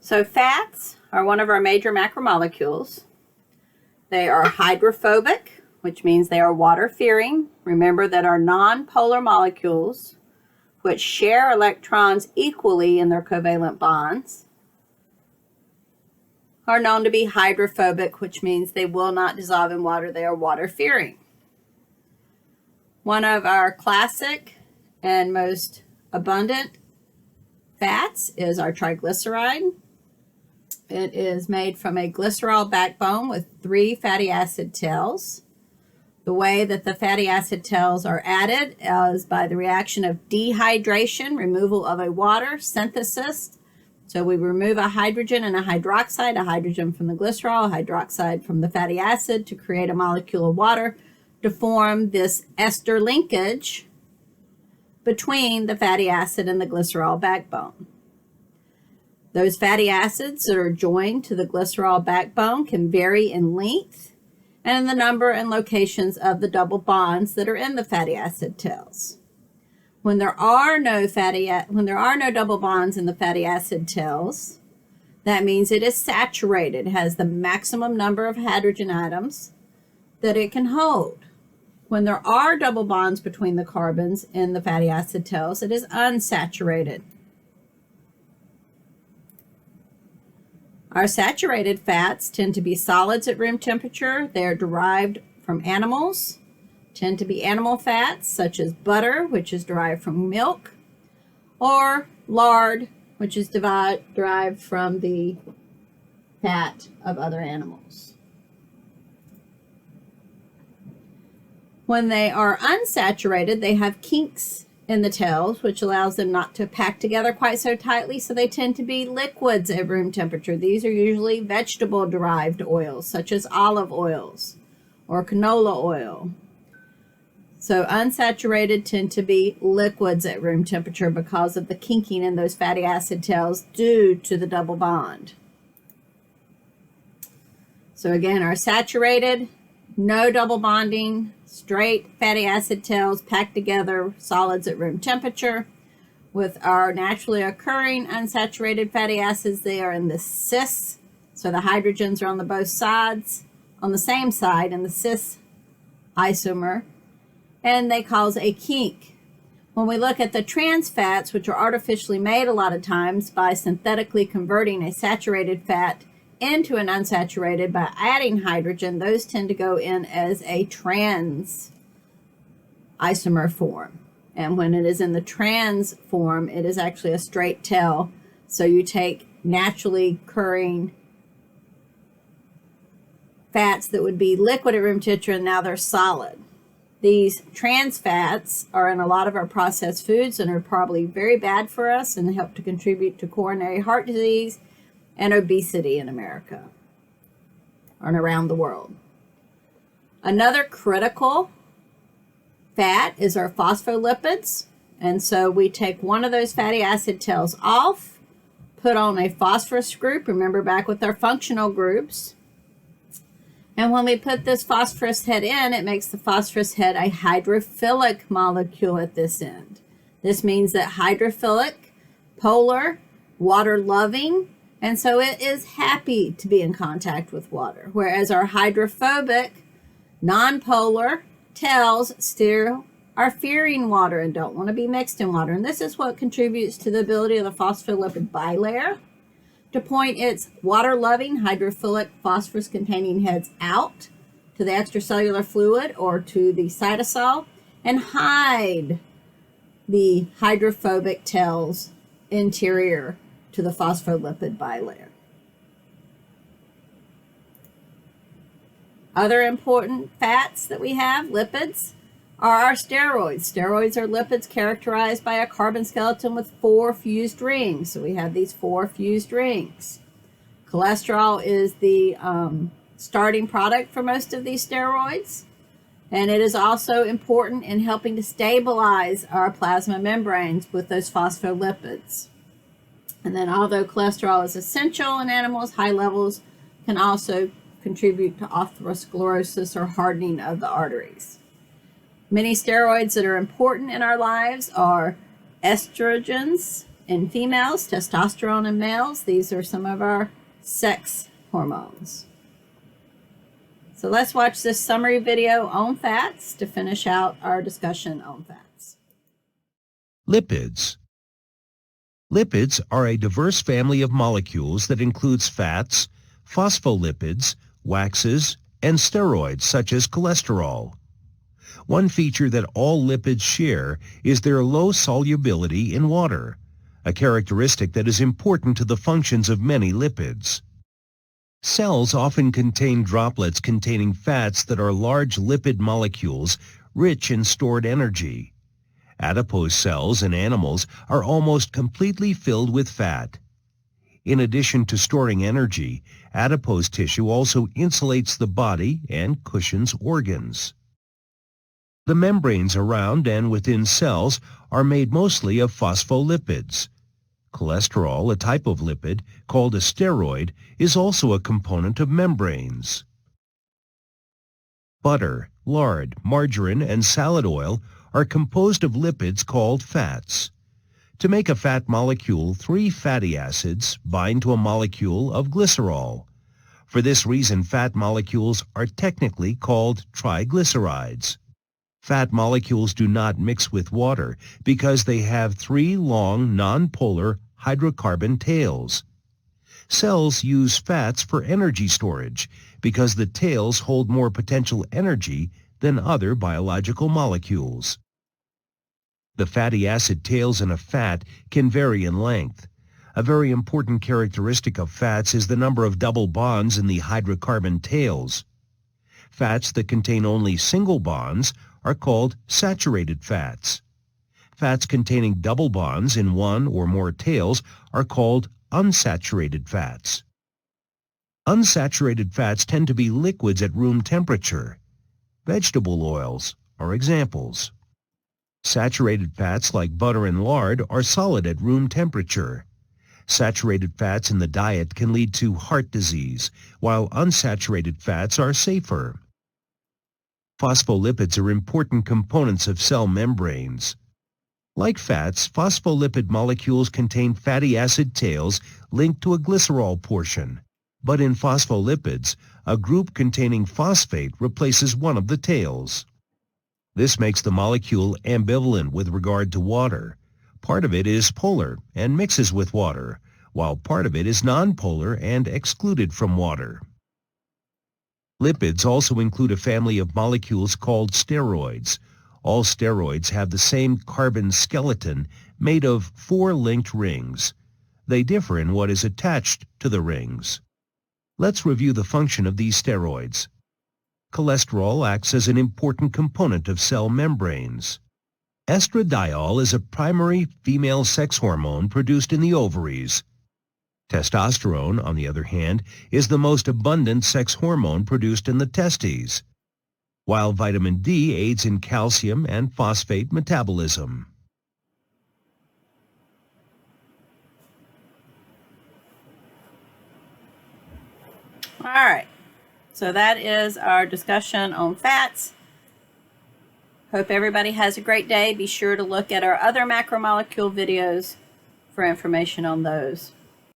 So fats are one of our major macromolecules. They are hydrophobic, which means they are water-fearing. Remember that our nonpolar molecules, which share electrons equally in their covalent bonds, are known to be hydrophobic, which means they will not dissolve in water. They are water-fearing. One of our classic and most abundant fats is our triglyceride. It is made from a glycerol backbone with 3 fatty acid tails. The way that the fatty acid tails are added is by the reaction of dehydration, removal of a water, synthesis. So we remove a hydrogen and a hydroxide from the glycerol, a hydroxide from the fatty acid to create a molecule of water to form this ester linkage between the fatty acid and the glycerol backbone. Those fatty acids that are joined to the glycerol backbone can vary in length and in the number and locations of the double bonds that are in the fatty acid tails. When there are no double bonds in the fatty acid tails, that means it is saturated, it has the maximum number of hydrogen atoms that it can hold. When there are double bonds between the carbons in the fatty acid tails, it is unsaturated. Our saturated fats tend to be solids at room temperature. They are derived from animals, tend to be animal fats such as butter, which is derived from milk, or lard, which is derived from the fat of other animals. When they are unsaturated, they have kinks in the tails, which allows them not to pack together quite so tightly, so they tend to be liquids at room temperature. These are usually vegetable-derived oils, such as olive oils or canola oil. So unsaturated tend to be liquids at room temperature because of the kinking in those fatty acid tails due to the double bond. So again, our saturated, no double bonding, straight fatty acid tails packed together, solids at room temperature. With our naturally occurring unsaturated fatty acids, they are in the cis, so the hydrogens are on both sides, on the same side in the cis isomer, and they cause a kink. When we look at the trans fats, which are artificially made a lot of times by synthetically converting a saturated fat into an unsaturated by adding hydrogen, those tend to go in as a trans isomer form. And when it is in the trans form, it is actually a straight tail. So you take naturally occurring fats that would be liquid at room temperature, and now they're solid. These trans fats are in a lot of our processed foods and are probably very bad for us and help to contribute to coronary heart disease and obesity in America and around the world. Another critical fat is our phospholipids. And so we take one of those fatty acid tails off, put on a phosphorus group, remember back with our functional groups. And when we put this phosphorus head in, it makes the phosphorus head a hydrophilic molecule at this end. This means that hydrophilic, polar, water-loving, and so it is happy to be in contact with water, whereas our hydrophobic, nonpolar tails still are fearing water and don't want to be mixed in water. And this is what contributes to the ability of the phospholipid bilayer to point its water-loving, hydrophilic, phosphorus-containing heads out to the extracellular fluid or to the cytosol and hide the hydrophobic tails interior to the phospholipid bilayer. Other important fats that we have, lipids, are our steroids. Steroids are lipids characterized by a carbon skeleton with 4 fused rings. So we have these 4 fused rings. Cholesterol is the starting product for most of these steroids. And it is also important in helping to stabilize our plasma membranes with those phospholipids. And then although cholesterol is essential in animals, high levels can also contribute to atherosclerosis or hardening of the arteries. Many steroids that are important in our lives are estrogens, in females, testosterone in males. These are some of our sex hormones. So let's watch this summary video on fats to finish out our discussion on fats. Lipids. Lipids are a diverse family of molecules that includes fats, phospholipids, waxes, and steroids such as cholesterol. One feature that all lipids share is their low solubility in water, a characteristic that is important to the functions of many lipids. Cells often contain droplets containing fats that are large lipid molecules rich in stored energy. Adipose cells in animals are almost completely filled with fat. In addition to storing energy, adipose tissue also insulates the body and cushions organs. The membranes around and within cells are made mostly of phospholipids. Cholesterol, a type of lipid called a steroid, is also a component of membranes. Butter, lard, margarine, and salad oil are composed of lipids called fats. To make a fat molecule, 3 fatty acids bind to a molecule of glycerol. For this reason, fat molecules are technically called triglycerides. Fat molecules do not mix with water because they have 3 long nonpolar hydrocarbon tails. Cells use fats for energy storage because the tails hold more potential energy than other biological molecules. The fatty acid tails in a fat can vary in length. A very important characteristic of fats is the number of double bonds in the hydrocarbon tails. Fats that contain only single bonds are called saturated fats. Fats containing double bonds in one or more tails are called unsaturated fats. Unsaturated fats tend to be liquids at room temperature. Vegetable oils are examples. Saturated fats like butter and lard are solid at room temperature. Saturated fats in the diet can lead to heart disease, while unsaturated fats are safer. Phospholipids are important components of cell membranes. Like fats, phospholipid molecules contain fatty acid tails linked to a glycerol portion. But in phospholipids, a group containing phosphate replaces one of the tails. This makes the molecule ambivalent with regard to water. Part of it is polar and mixes with water, while part of it is nonpolar and excluded from water. Lipids also include a family of molecules called steroids. All steroids have the same carbon skeleton made of 4 linked rings. They differ in what is attached to the rings. Let's review the function of these steroids. Cholesterol acts as an important component of cell membranes. Estradiol is a primary female sex hormone produced in the ovaries. Testosterone, on the other hand, is the most abundant sex hormone produced in the testes, while vitamin D aids in calcium and phosphate metabolism. All right, so that is our discussion on fats. Hope everybody has a great day. Be sure to look at our other macromolecule videos for information on those.